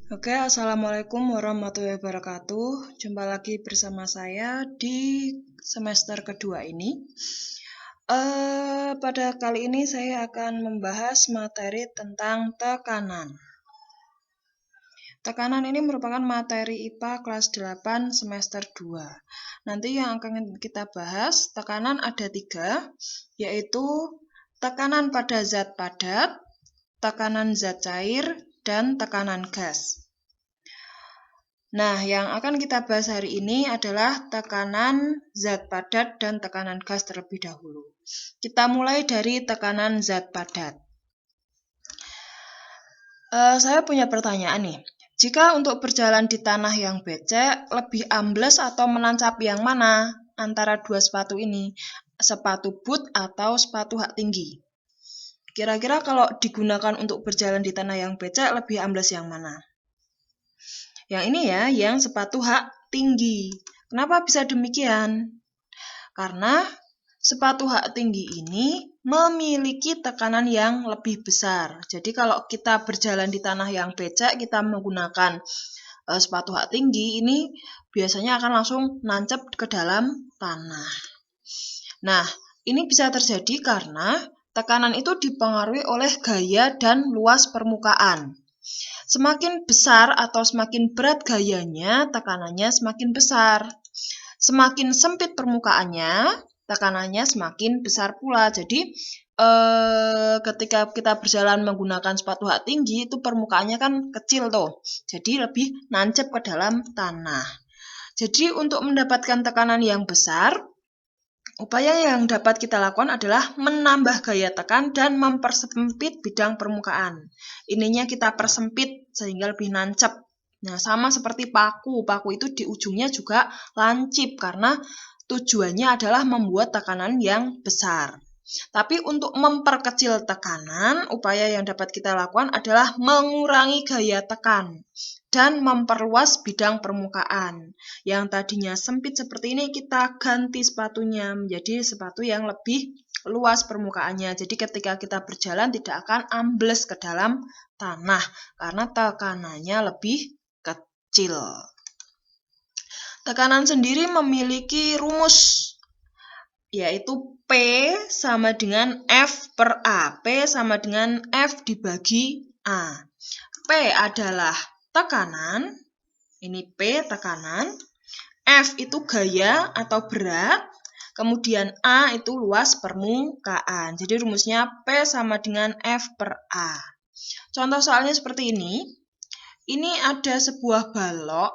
Oke, Assalamualaikum warahmatullahi wabarakatuh. Jumpa lagi bersama saya di semester kedua ini. Pada kali ini saya akan membahas materi tentang tekanan. Tekanan ini merupakan materi IPA kelas 8 semester 2. Nanti yang akan kita bahas, tekanan ada 3, yaitu tekanan pada zat padat, tekanan zat cair, dan tekanan gas. Nah, yang akan kita bahas hari ini adalah tekanan zat padat dan tekanan gas terlebih dahulu. Kita mulai dari tekanan zat padat. Saya punya pertanyaan nih. Jika untuk berjalan di tanah yang becek, lebih ambles atau menancap yang mana antara dua sepatu ini? Sepatu boot atau sepatu hak tinggi? Kira-kira kalau digunakan untuk berjalan di tanah yang becek, lebih ambles yang mana? Yang ini ya, yang sepatu hak tinggi. Kenapa bisa demikian? Karena sepatu hak tinggi ini memiliki tekanan yang lebih besar. Jadi kalau kita berjalan di tanah yang becek, kita menggunakan sepatu hak tinggi, ini biasanya akan langsung nancep ke dalam tanah. Nah, ini bisa terjadi karena tekanan itu dipengaruhi oleh gaya dan luas permukaan. Semakin besar atau semakin berat gayanya, tekanannya semakin besar. Semakin sempit permukaannya, tekanannya semakin besar pula. Jadi, ketika kita berjalan menggunakan sepatu hak tinggi, itu permukaannya kan kecil tuh. Jadi, lebih nancep ke dalam tanah. Jadi, untuk mendapatkan tekanan yang besar, upaya yang dapat kita lakukan adalah menambah gaya tekan dan mempersempit bidang permukaan. Ininya kita persempit sehingga lebih nancep. Nah, sama seperti paku. Paku itu di ujungnya juga lancip karena tujuannya adalah membuat tekanan yang besar. Tapi untuk memperkecil tekanan, upaya yang dapat kita lakukan adalah mengurangi gaya tekan dan memperluas bidang permukaan. Yang tadinya sempit seperti ini, kita ganti sepatunya menjadi sepatu yang lebih luas permukaannya. Jadi ketika kita berjalan tidak akan ambles ke dalam tanah karena tekanannya lebih kecil. Tekanan sendiri memiliki rumus, yaitu P sama dengan F per A. P sama dengan F dibagi A. P adalah tekanan, ini P tekanan, F itu gaya atau berat, kemudian A itu luas permukaan. Jadi rumusnya P sama dengan F per A. Contoh soalnya seperti ini. Ini ada sebuah balok,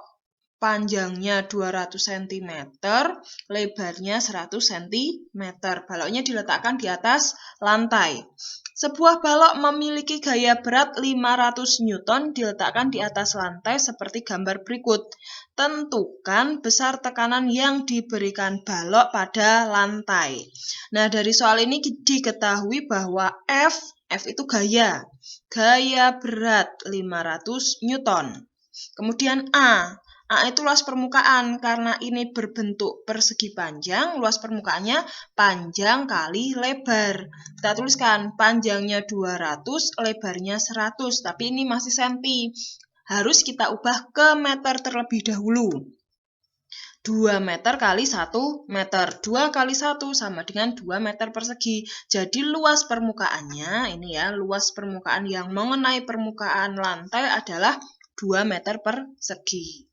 panjangnya 200 cm, lebarnya 100 cm. Baloknya diletakkan di atas lantai. Sebuah balok memiliki gaya berat 500 Newton diletakkan di atas lantai seperti gambar berikut. Tentukan besar tekanan yang diberikan balok pada lantai. Nah, dari soal ini diketahui bahwa F itu gaya berat 500 Newton. Kemudian A itu luas permukaan, karena ini berbentuk persegi panjang, luas permukaannya panjang kali lebar. Kita tuliskan panjangnya 200, lebarnya 100, tapi ini masih senti. Harus kita ubah ke meter terlebih dahulu. 2 meter kali 1 meter. 2 kali 1 sama dengan 2 meter persegi. Jadi luas permukaannya, ini ya, luas permukaan yang mengenai permukaan lantai adalah 2 meter persegi.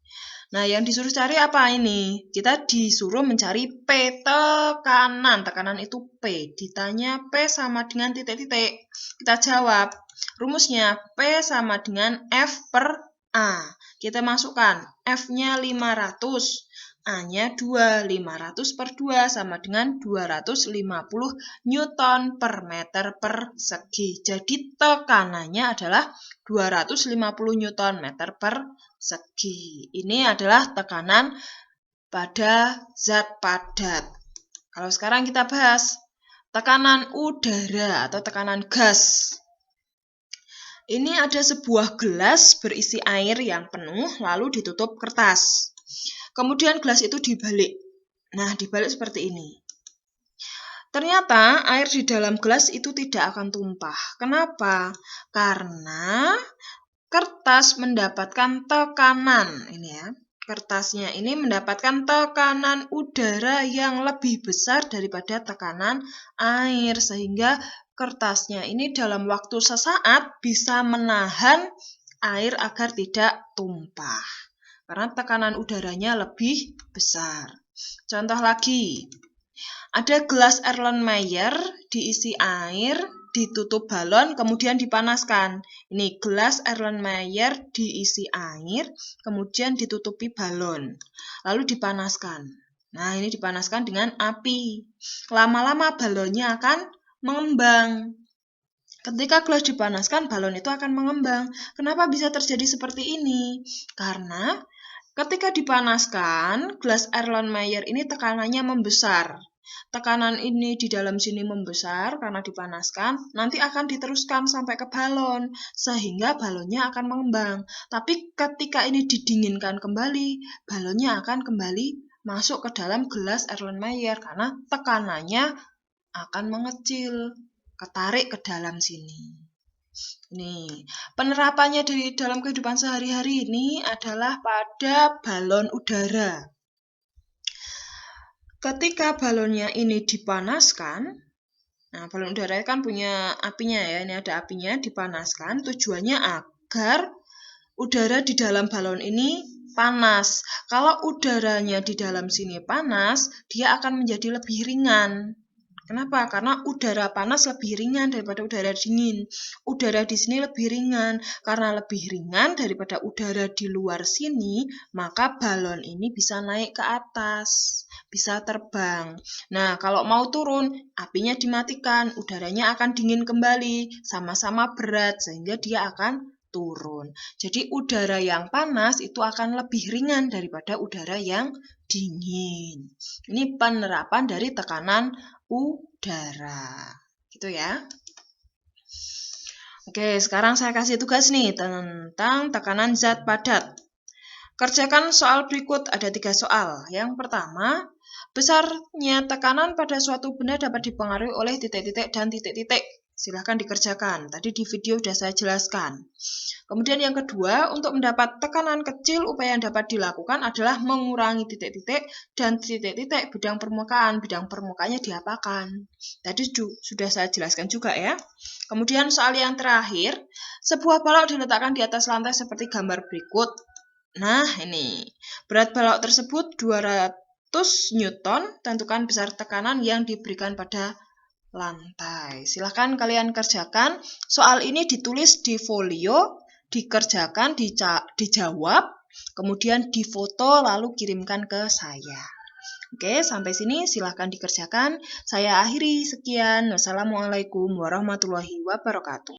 Nah, yang disuruh cari apa ini? Kita disuruh mencari P tekanan. Tekanan itu P. Ditanya P sama dengan titik-titik. Kita jawab. Rumusnya P sama dengan F per A. Kita masukkan F-nya 500. A-nya 2, 500 per 2 sama dengan 250 Newton per meter persegi. Jadi tekanannya adalah 250 Newton meter persegi. Ini adalah tekanan pada zat padat. Kalau sekarang kita bahas tekanan udara atau tekanan gas. Ini ada sebuah gelas berisi air yang penuh lalu ditutup kertas. Kemudian gelas itu dibalik. Nah, dibalik seperti ini. Ternyata air di dalam gelas itu tidak akan tumpah. Kenapa? Karena kertas mendapatkan tekanan, ini ya. Kertasnya ini mendapatkan tekanan udara yang lebih besar daripada tekanan air, sehingga kertasnya ini dalam waktu sesaat bisa menahan air agar tidak tumpah, karena tekanan udaranya lebih besar. Contoh lagi, ada gelas Erlenmeyer diisi air, ditutup balon, kemudian dipanaskan. Ini gelas Erlenmeyer diisi air, kemudian ditutupi balon, lalu dipanaskan. Nah, ini dipanaskan dengan api. Lama-lama balonnya akan mengembang. Ketika gelas dipanaskan, balon itu akan mengembang. Kenapa bisa terjadi seperti ini? Karena ketika dipanaskan, gelas Erlenmeyer ini tekanannya membesar. Tekanan ini di dalam sini membesar karena dipanaskan, nanti akan diteruskan sampai ke balon, sehingga balonnya akan mengembang. Tapi ketika ini didinginkan kembali, balonnya akan kembali masuk ke dalam gelas Erlenmeyer karena tekanannya akan mengecil, ketarik ke dalam sini. Nih, penerapannya di dalam kehidupan sehari-hari ini adalah pada balon udara. Ketika balonnya ini dipanaskan, nah balon udara kan punya apinya ya, ini ada apinya, dipanaskan, tujuannya agar udara di dalam balon ini panas. Kalau udaranya di dalam sini panas, dia akan menjadi lebih ringan. Kenapa? Karena udara panas lebih ringan daripada udara dingin. Udara di sini lebih ringan. Karena lebih ringan daripada udara di luar sini, maka balon ini bisa naik ke atas, bisa terbang. Nah, kalau mau turun, apinya dimatikan, udaranya akan dingin kembali, sama-sama berat, sehingga dia akan turun. Jadi udara yang panas itu akan lebih ringan daripada udara yang dingin. Ini penerapan dari tekanan udara. Gitu ya. Oke, sekarang saya kasih tugas nih tentang tekanan zat padat. Kerjakan soal berikut, ada 3 soal. Yang pertama, besarnya tekanan pada suatu benda dapat dipengaruhi oleh titik-titik dan titik-titik. Silahkan dikerjakan, tadi di video sudah saya jelaskan. Kemudian yang kedua, untuk mendapat tekanan kecil, upaya yang dapat dilakukan adalah mengurangi titik-titik dan titik-titik bidang permukaan. Bidang permukaannya diapakan? Tadi sudah saya jelaskan juga ya. Kemudian soal yang terakhir, sebuah balok diletakkan di atas lantai seperti gambar berikut. Nah, ini berat balok tersebut 200 Newton, tentukan besar tekanan yang diberikan pada lantai. Silahkan kalian kerjakan. Soal ini ditulis di folio, dikerjakan, dijawab, kemudian difoto, lalu kirimkan ke saya. Oke, sampai sini silahkan dikerjakan. Saya akhiri, sekian. Wassalamualaikum warahmatullahi wabarakatuh.